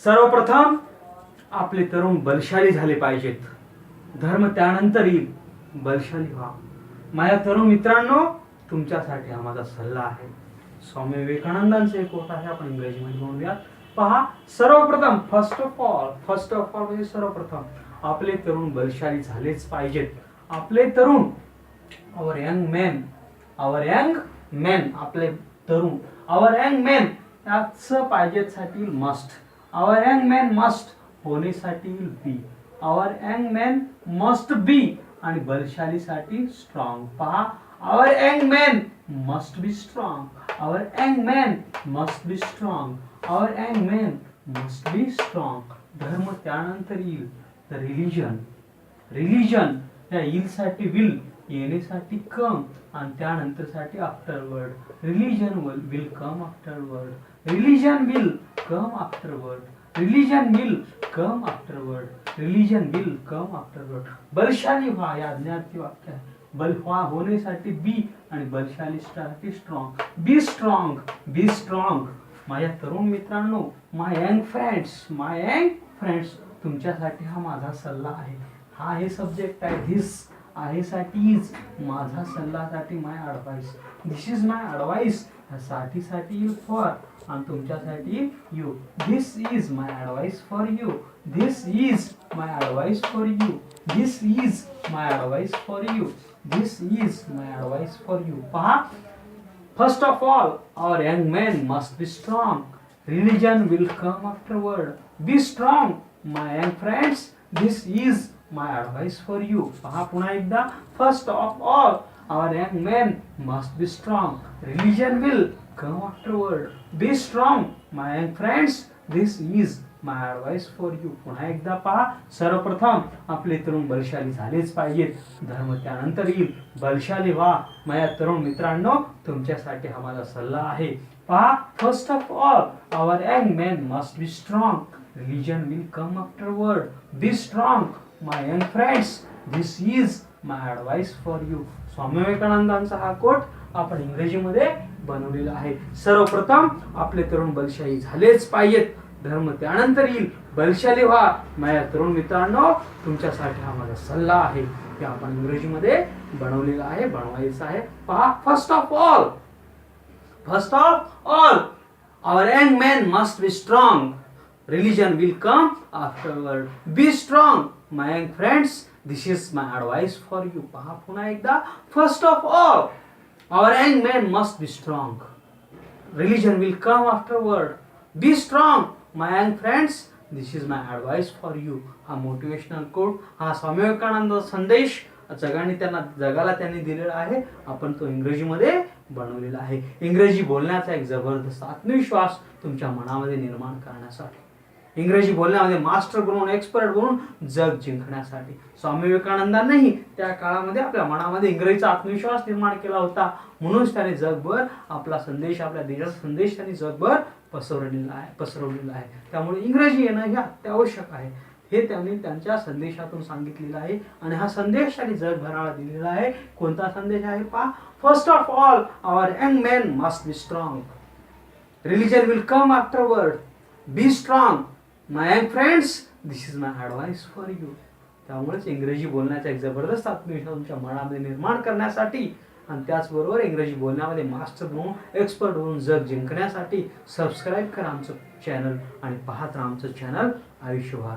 सर्वप्रथम आपले तरुण बलशाली झाले पाहिजेत. धर्म त्यानंतर येईल. बलशाली व्हा. माझ्या तरुण मित्रांनो, तुमच्यासाठी हा माझा सल्ला आहे. स्वामी विवेकानंदांचे एक कोट आहे, आपण इंग्रजीमध्ये म्हणूया. पहा, सर्वप्रथम फर्स्ट ऑफ ऑल म्हणजे सर्वप्रथम आपले तरुण बलशाली झालेच पाहिजेत. आपले तरुण our young men आपले तरुण our young men याच पाहिजेसाठी must. our young men must होण्यासाठी बी. our young men must be आणि बलशालीसाठी स्ट्रॉंग. पहा, our young men must be strong. our young men must be strong. our young men must be strong. धर्म त्यानंतर येईल. तर religion या येईल साठी विल, येण्यासाठी कम आणि त्यानंतर साठी afterward. Religion will come afterward. Religion will come afterward. Religion will come afterward. Religion will come afterward. बलशाली व्हा या ज्ञाती वाक्य आहे. बल व्हा होण्यासाठी बी आणि बलशालीसाठी स्ट्रॉंग. Be strong. माझ्या तरुण मित्रांनो, माय यंग फ्रेंड्स, तुमच्यासाठी हा माझा सल्ला आहे. हा हे सब्जेक्ट आहे. धिस आहे साठी इज माझा सल्लासाठी my advice. This is my advice साठी फॉर आणि तुमच्यासाठी you. This is my advice for you. This is my advice for you. This is my advice for you. This is my advice for you. पहा, first of all our young men must be strong. Religion will come afterward. Be strong, my young friends. This is my advice for you. पहा पुन्हा एकदा. First of all our young men must be strong. Religion will come afterward. Be strong, my young friends. This is my advice for you. पुन्हा एकदा पहा, सर्वप्रथम आपले तरुण बलशाली झालेच पाहिजेत. धर्म त्यानंतर येईल. बलशाली व्हा. माझ्या तरुण मित्रांनो, तुमच्यासाठी हा माझा सल्ला आहे. पहा, first of all our young men must be strong. Religion will come afterward. Be strong, my young friends. This is my advice for you. स्वामी विवेकानंदांचा हा कोट आपण इंग्रजीमध्ये बनवलेला आहे. सर्वप्रथम आपले तरुण बलशाली झालेच पाहिजेत. धर्म त्यानंतर येईल. बलशाली व्हा. माझ्या तरुण मित्रांनो, तुमच्यासाठी हा माझा सल्ला आहे. ते आपण इंग्रजीमध्ये बनवलेला आहे, बनवायचं आहे. पहा, first of all our young men must be strong. Religion will come afterward. Be strong, my young friends. This is my advice for you. पहा पुन्हा एकदा. First of all our young men must be strong. Religion will come afterward. Be strong, my young friends. This is my advice for you. हा motivational quote, हा स्वामी विवेकानंद संदेश जगाला त्यांनी दिलेला आहे. आपण तो इंग्रजीमध्ये बनवलेला आहे. इंग्रजी बोलण्याचा एक जबरदस्त आत्मविश्वास तुमच्या मनामध्ये निर्माण करण्यासाठी, इंग्रजी बोलण्यामध्ये मास्टर बनून, एक्सपर्ट बनून जग जिंकण्यासाठी. स्वामी विवेकानंदांनीही त्या काळामध्ये आपल्या मनामध्ये इंग्रजीचा आत्मविश्वास निर्माण केला होता. म्हणूनच त्याने जगभर आपला संदेश, आपल्या देशाचा संदेश त्यांनी जगभर पसरवलेला आहे. त्यामुळे इंग्रजी येणं हे अत्यावश्यक आहे, हे त्यांनी त्यांच्या संदेशातून सांगितलेलं आहे. आणि हा संदेश त्यांनी जगभराला दिलेला आहे. कोणता संदेश आहे पहा. First of all our young men must be strong. Religion will come afterward. Be strong, my young friends. This is my advice for you. त्यामुळेच इंग्रजी बोलण्याचा एक जबरदस्त आत्मविश्वास तुमच्या मनामध्ये निर्माण करण्यासाठी आणि त्याचबरोबर इंग्रजी बोलण्यामध्ये मास्टर बनून, एक्सपर्ट बनून जग जिंकण्यासाठी सबस्क्राईब करा आमचं चॅनल आणि पाहत राहा आमचं चॅनल आयुष्यभर.